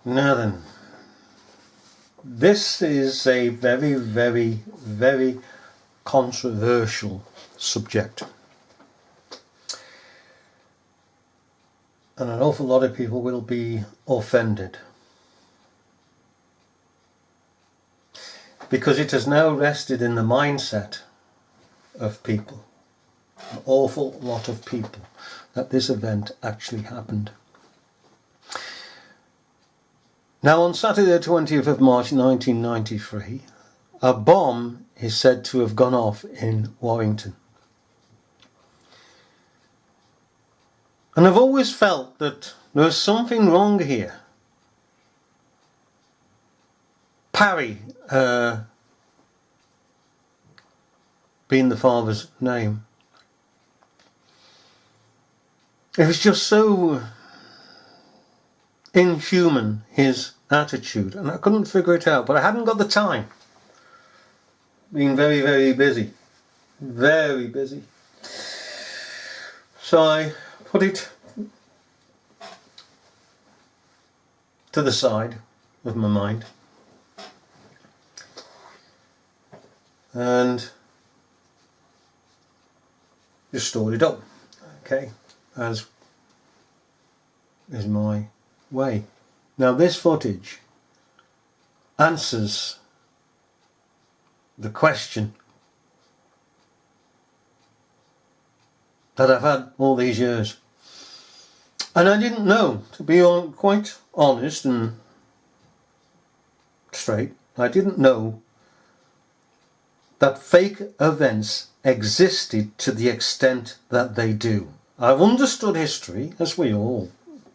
Now then, this is a very, very, very controversial subject. And an awful lot of people will be offended. Because it has now rested in the mindset of people, an awful lot of people, that this event actually happened. Now on Saturday the 20th of March 1993, a bomb is said to have gone off in Warrington. And I've always felt that there was something wrong here. Parry being the father's name. It was just so inhuman, his attitude, and I couldn't figure it out, but I hadn't got the time. Been very, very busy. Very busy. So I put it to the side of my mind and just stored it up, okay, as is my way. Now this footage answers the question that I've had all these years. And I didn't know, to be quite honest and straight, I didn't know that fake events existed to the extent that they do. I've understood history, as we all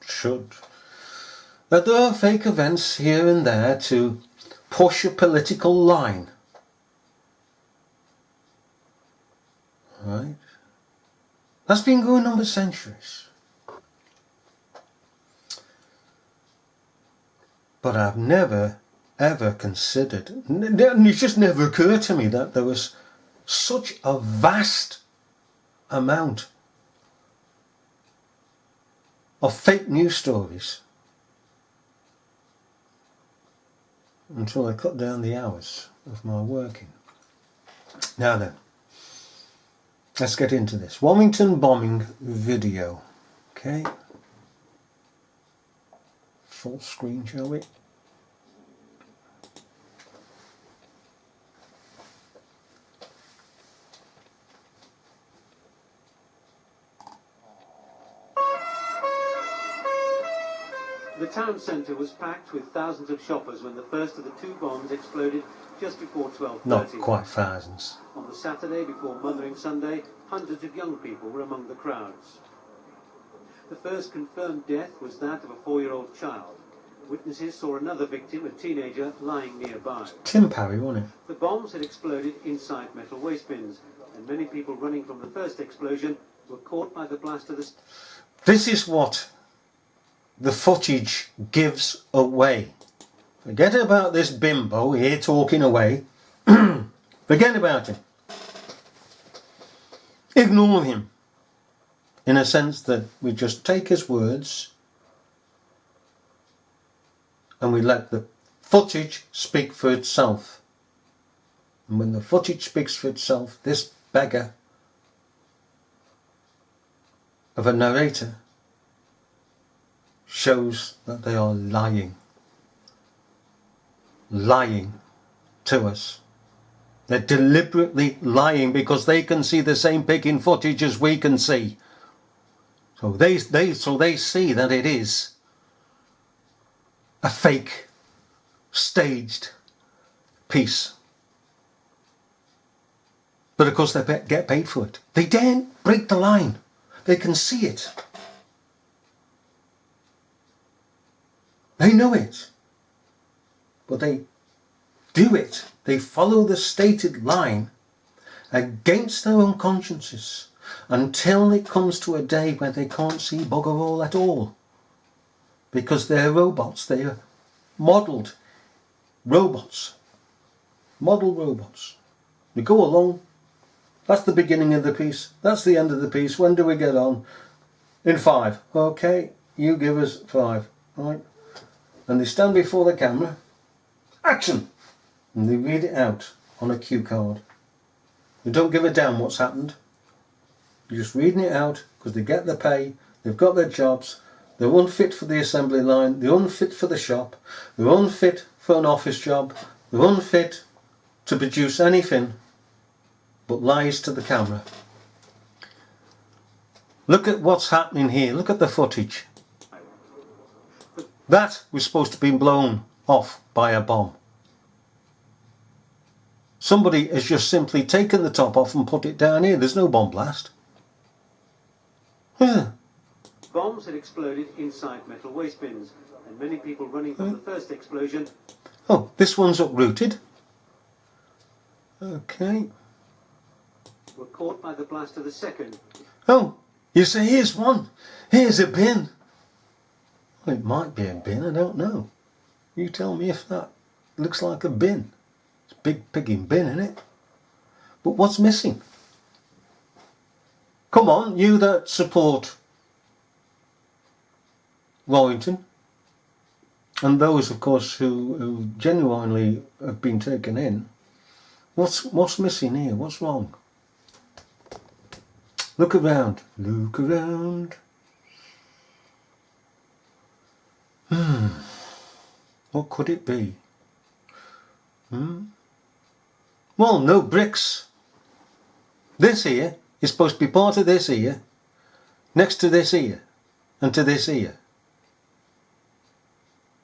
should, that there are fake events here and there to push a political line. Right? That's been going on for centuries. But I've never ever considered, and it just never occurred to me that there was such a vast amount of fake news stories until I cut down the hours of my working. Now then, let's get into this. Warrington bombing video. Okay. Full screen, shall we? The town centre was packed with thousands of shoppers when the first of the two bombs exploded just before 12:30. Not quite thousands. On the Saturday before Mothering Sunday, hundreds of young people were among the crowds. The first confirmed death was that of a 4-year-old child. Witnesses saw another victim, a teenager, lying nearby. Tim Parry, wasn't it? The bombs had exploded inside metal waste bins, and many people running from the first explosion were caught by the blast of the... This is what the footage gives away. Forget about this bimbo here talking away. Forget about him. Ignore him. In a sense that we just take his words and we let the footage speak for itself. And when the footage speaks for itself, this beggar of a narrator shows that they are lying. Lying to us. They're deliberately lying because they can see the same picking footage as we can see. So they see that it is a fake, staged piece. But of course they get paid for it. They daren't break the line. They can see it. They know it. But they do it. They follow the stated line against their own consciences until it comes to a day where they can't see bugger all at all. Because they're robots. They are modelled robots. Model robots. We go along. That's the beginning of the piece. That's the end of the piece. When do we get on? In 5. Okay, you give us 5. Right. and they stand before the camera. Action! And they read it out on a cue card. They don't give a damn what's happened. They're just reading it out because they get their pay, they've got their jobs, they're unfit for the assembly line, they're unfit for the shop, they're unfit for an office job, they're unfit to produce anything but lies to the camera. Look at what's happening here, look at the footage. That was supposed to be blown off by a bomb. Somebody has just simply taken the top off and put it down here. There's no bomb blast. Bombs had exploded inside metal waste bins, and many people running from the first explosion. Oh, this one's uprooted. Okay. Were caught by the blast of the second. Oh, you say here's one. Here's a bin. Well, it might be a bin, I don't know. You tell me if that looks like a bin. It's a big pigging bin, isn't it? But what's missing? Come on, you that support Warrington, and those, of course, who genuinely have been taken in. What's missing here? What's wrong? Look around. Look around. What could it be? Well, no bricks. This here is supposed to be part of this here, next to this here, and to this here.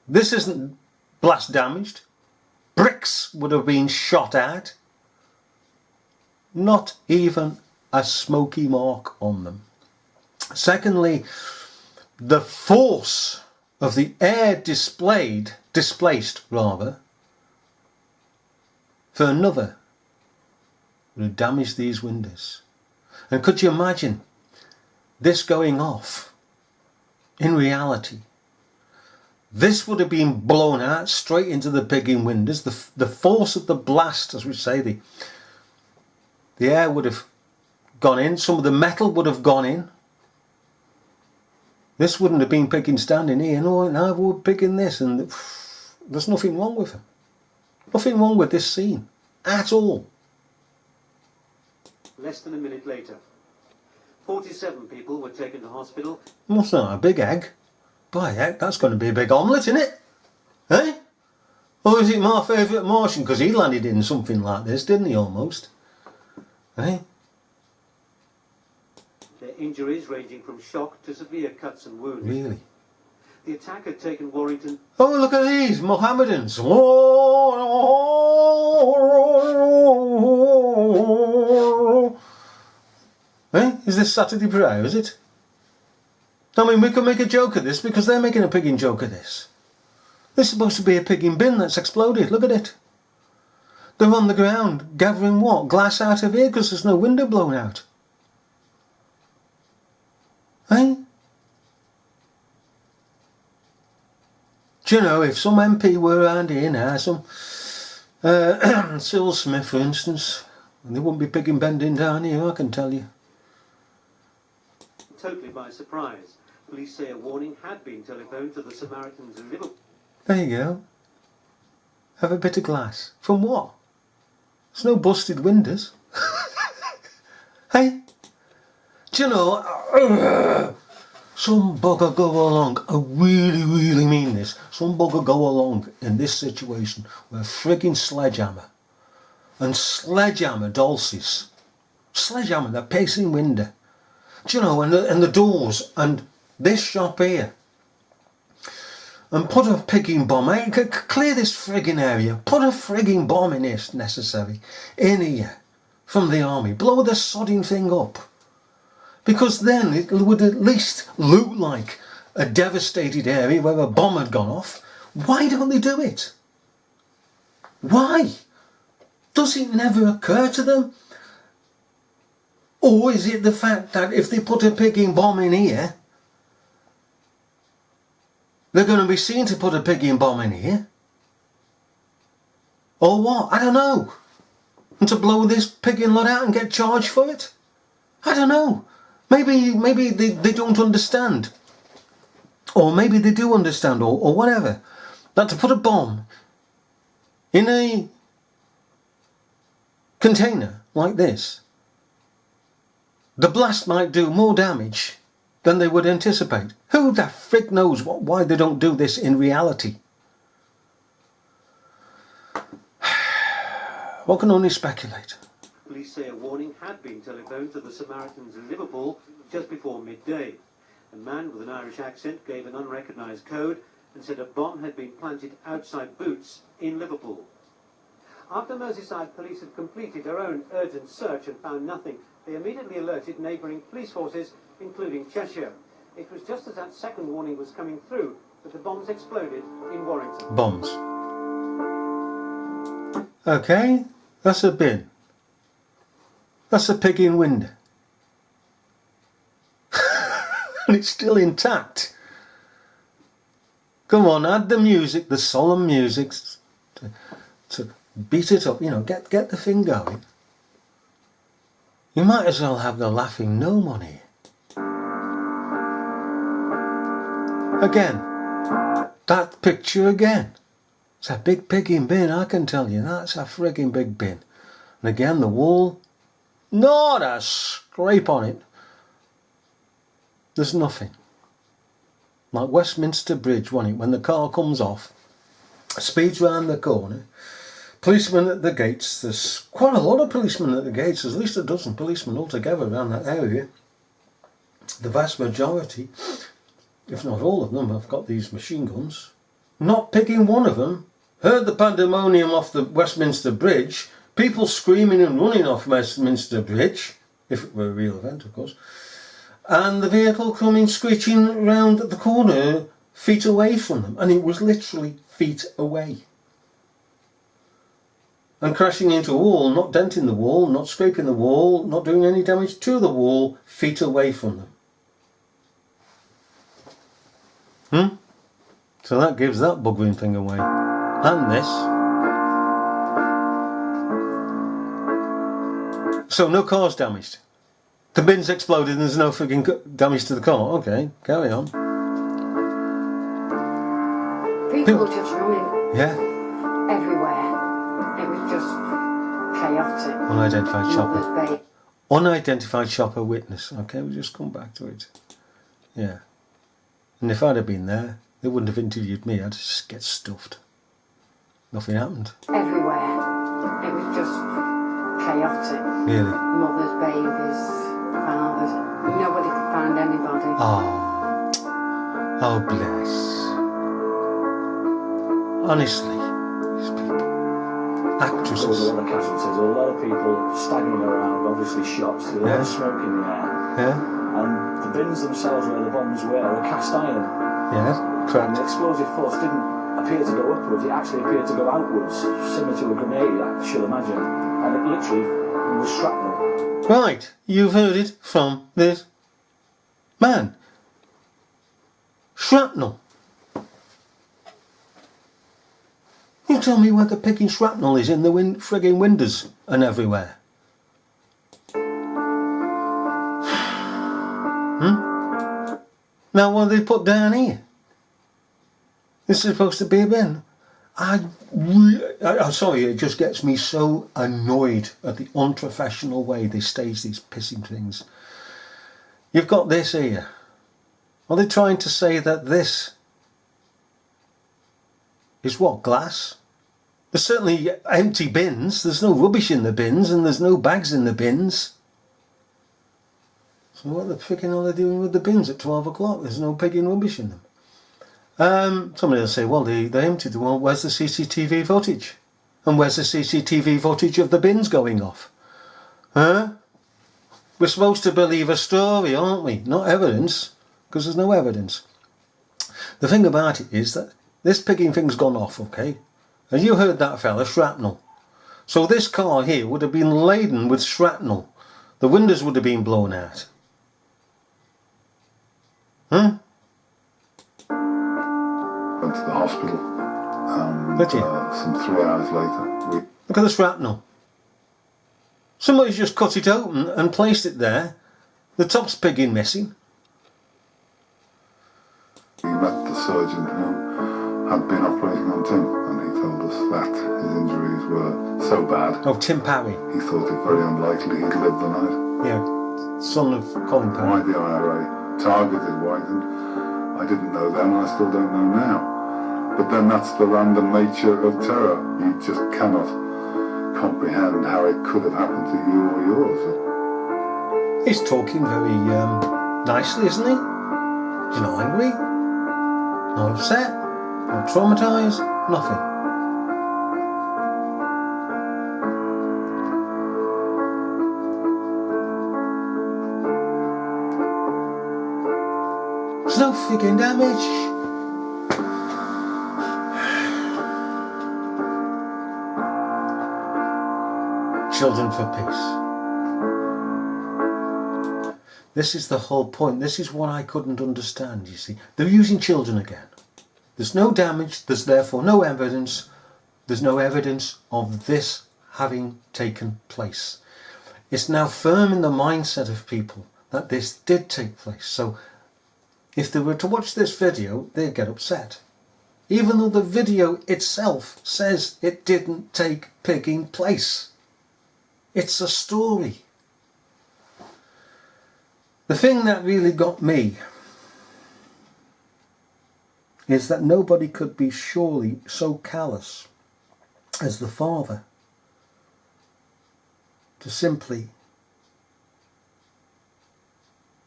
This isn't blast damaged. Bricks would have been shot at. Not even a smoky mark on them. Secondly, the force of the air displaced rather, for another would have damaged these windows. And could you imagine this going off in reality? This would have been blown out straight into the pigging windows. The force of the blast, as we say, the air would have gone in. Some of the metal would have gone in. This wouldn't have been pigging standing here. No, now we're pigging this, and there's nothing wrong with it. Nothing wrong with this scene at all. Less than a minute later, 47 people were taken to hospital. What's that, a big egg? By heck, that's going to be a big omelette, isn't it? Eh? Or is it my favourite Martian? Because he landed in something like this, didn't he, almost? Eh? Their injuries ranging from shock to severe cuts and wounds. Really? The attack had taken Warrington. Oh, look at these Mohammedans. Eh? Is this Saturday prayer, is it? I mean, we could make a joke of this because they're making a pigging joke of this. This is supposed to be a pigging bin that's exploded. Look at it. They're on the ground gathering what? Glass out of here because there's no window blown out. Eh? Do you know, if some MP were around here now, some Cyril Smith, for instance, they wouldn't be pigging bending down here, I can tell you. Totally by surprise. Police say a warning had been telephoned to the Samaritans in Liverpool. There you go. Have a bit of glass. From what? There's no busted windows. Hey? Do you know, some bugger go along, I really mean this, some bugger go along in this situation with a frigging sledgehammer and sledgehammer Dulces. Sledgehammer the pacing window. Do you know, and the doors and this shop here, and put a pigging bomb, clear this frigging area, put a frigging bomb in if necessary, in here, from the army, blow the sodding thing up, because then it would at least look like a devastated area where a bomb had gone off. Why don't they do it? Why? Does it never occur to them? Or is it the fact that if they put a pigging bomb in here, they're going to be seen to put a pigging bomb in here? Or what? I don't know. And to blow this pigging lot out and get charged for it? I don't know. Maybe they don't understand. Or maybe they do understand, or whatever. that to put a bomb in a container like this, the blast might do more damage than they would anticipate. Who the frick knows why they don't do this in reality? One can only speculate. Police say a warning had been telephoned to the Samaritans in Liverpool just before midday. A man with an Irish accent gave an unrecognised code and said a bomb had been planted outside Boots in Liverpool. After Merseyside police had completed their own urgent search and found nothing, they immediately alerted neighbouring police forces, including Cheshire. It was just as that second warning was coming through that the bombs exploded in Warrington. Bombs. Okay, that's a bin. That's a pig in window. And it's still intact. Come on, add the music, the solemn music, to beat it up, you know, get the thing going. You might as well have the laughing gnome on here. Again, that picture again. It's a big pigging bin, I can tell you. That's a frigging big bin. And again, the wall, not a scrape on it. There's nothing. Like Westminster Bridge, wasn't it? When the car comes off, speeds round the corner, policemen at the gates. There's quite a lot of policemen at the gates. There's at least a dozen policemen altogether around that area. The vast majority, if not all of them, have got these machine guns. Not picking one of them. Heard the pandemonium off the Westminster Bridge. People screaming and running off Westminster Bridge. If it were a real event, of course. And the vehicle coming screeching round the corner feet away from them. And it was literally feet away. And crashing into a wall, not denting the wall, not scraping the wall, not doing any damage to the wall, feet away from them. So that gives that buggering thing away. And this. So no car's damaged. The bin's exploded and there's no frigging damage to the car. Okay, carry on. People were just running everywhere. It was just chaotic. Unidentified shopper. Unidentified shopper witness. Okay, we'll just come back to it. Yeah. And if I'd have been there, they wouldn't have interviewed me. I'd just get stuffed. Nothing happened. Everywhere. It was just chaotic. Really? Mothers, babies, fathers. Nobody could find anybody. Oh, bless. Honestly, these people. Actresses. There was a lot of casualties, a lot of people staggering around, obviously shot, with a lot of smoke in the air. Yeah. And the bins themselves where the bombs were cast iron. Yeah, correct. And the explosive force didn't appear to go upwards, it actually appeared to go outwards, similar to a grenade, I should imagine. And it literally was shrapnel. Right, you've heard it from this man. Shrapnel. You tell me where the picking shrapnel is in the frigging windows and everywhere. Now what have they put down here? This is supposed to be a bin. I'm sorry, it just gets me so annoyed at the unprofessional way they stage these pissing things. You've got this here. Are they trying to say that this is what, glass? There's certainly empty bins. There's no rubbish in the bins and there's no bags in the bins. So what the frickin' are they doing with the bins at 12 o'clock? There's no pigging rubbish in them. Somebody will say, well, they emptied them. Well, where's the CCTV footage? And where's the CCTV footage of the bins going off? Huh? We're supposed to believe a story, aren't we? Not evidence, because there's no evidence. The thing about it is that this pigging thing's gone off, okay? And you heard that fella, shrapnel. So this car here would have been laden with shrapnel. The windows would have been blown out. Huh? Went to the hospital and some 3 hours later look at the shrapnel. Somebody's just cut it open and placed it there. The top's pigging missing. we met the surgeon who had been operating on Tim, and he told us that his injuries were so bad. Oh, Tim Parry. He thought it very unlikely he'd live the night. Yeah, son of Colin Why Parry. the IRA targeted Warrington, I didn't know then, and I still don't know now. But then that's the random nature of terror. You just cannot comprehend how it could have happened to you or yours. He's talking very nicely, isn't he? He's not angry, not upset, not traumatised, nothing. There's no frigging damage. Children for peace. This is the whole point. This is what I couldn't understand, you see. They're using children again. There's no damage, there's therefore no evidence. There's no evidence of this having taken place. It's now firm in the mindset of people that this did take place. So if they were to watch this video, they'd get upset. Even though the video itself says it didn't take pigging place. It's a story. The thing that really got me is that nobody could be surely so callous as the father to simply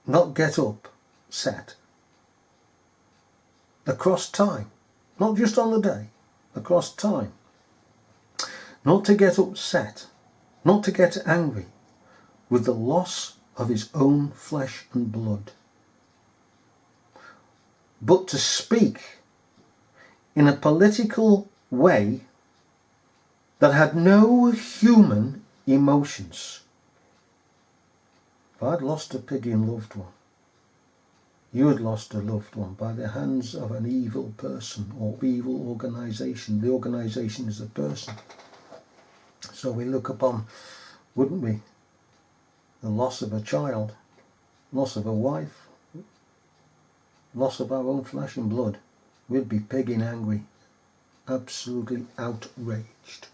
not get upset across time, not just on the day, across time, not to get upset, not to get angry with the loss of his own flesh and blood, but to speak in a political way that had no human emotions. If I'd lost a pigging loved one, you had lost a loved one by the hands of an evil person or evil organisation. The organisation is a person. So we look upon, wouldn't we, the loss of a child, loss of a wife, loss of our own flesh and blood. We'd be pigging angry, absolutely outraged.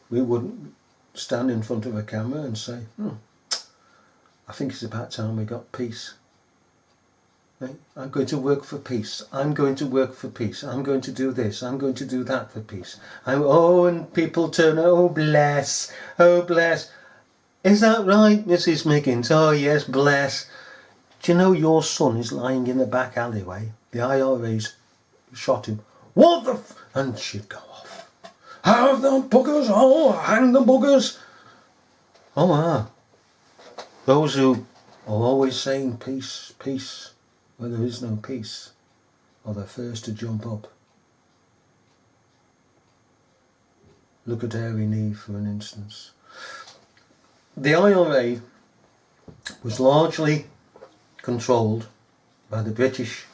We wouldn't stand in front of a camera and say, I think it's about time we got peace. I'm going to work for peace. I'm going to work for peace. I'm going to do this. I'm going to do that for peace. And people turn, oh bless, oh bless. Is that right, Mrs. Miggins? Oh yes, bless. Do you know your son is lying in the back alleyway? The IRA's shot him. What the and she'd go off. Have the buggers, oh, hang the buggers. Oh, those who are always saying peace, peace, where there is no peace, are the first to jump up. Look at Harry Neve for an instance. The IRA was largely controlled by the British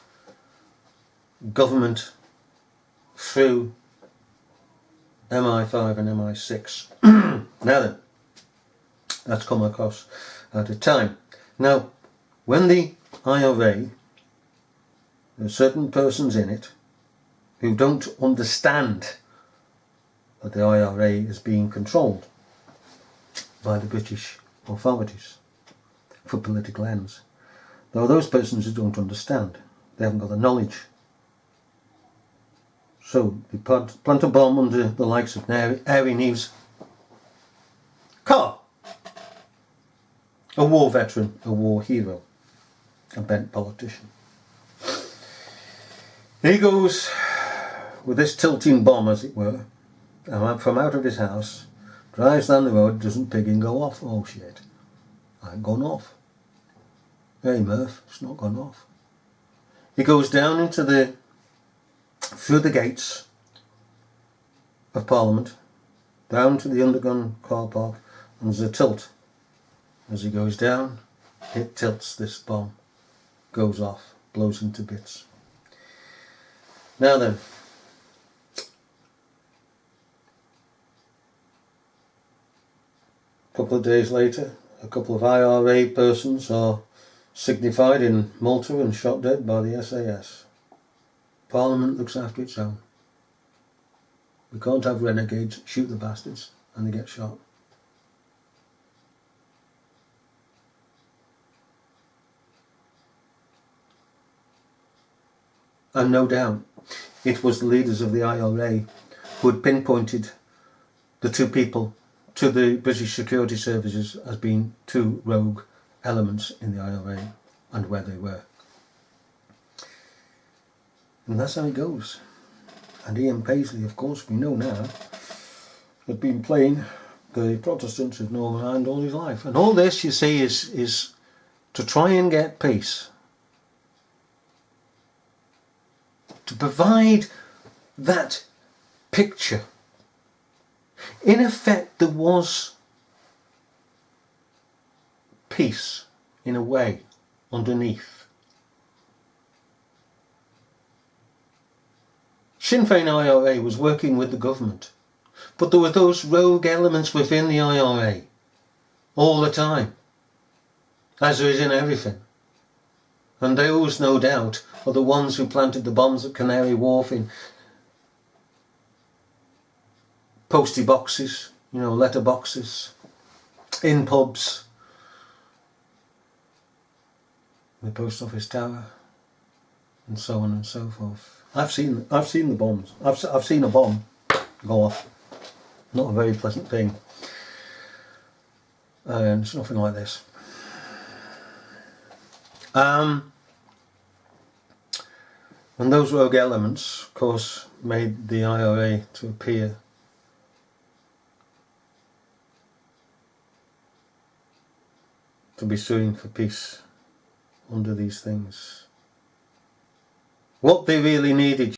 government through MI5 and MI6. Now then, that's come across at a time. Now, when the IRA, there are certain persons in it who don't understand that the IRA is being controlled by the British authorities for political ends. There are those persons who don't understand. They haven't got the knowledge. So they plant a bomb under the likes of Harry Neve's car. A war veteran, a war hero, a bent politician. He goes with this tilting bomb, as it were, from out of his house, drives down the road, doesn't pigging go off. Oh shit, I ain't gone off. Hey Murph, it's not gone off. He goes down through the gates of Parliament, down to the underground car park, and there's a tilt. As he goes down, it tilts, this bomb goes off, blows into bits. Now then, a couple of days later, a couple of IRA persons are signified in Malta and shot dead by the SAS. Parliament looks after its own. We can't have renegades, shoot the bastards, and they get shot. And no doubt, it was the leaders of the IRA who had pinpointed the two people to the British security services as being two rogue elements in the IRA and where they were. And that's how it goes. And Ian Paisley, of course, we know now, had been playing the Protestants of Northern Ireland all his life. And all this, you see, is to try and get peace. To provide that picture. In effect, there was peace, in a way, underneath. Sinn Fein IRA was working with the government, but there were those rogue elements within the IRA all the time, as there is in everything. And those, no doubt, are the ones who planted the bombs at Canary Wharf in postie boxes, letter boxes, in pubs, the post office tower, and so on and so forth. I've seen the bombs. I've seen a bomb go off. Not a very pleasant thing. And it's nothing like this. And those rogue elements, of course, made the IRA to appear to be suing for peace under these things. What they really needed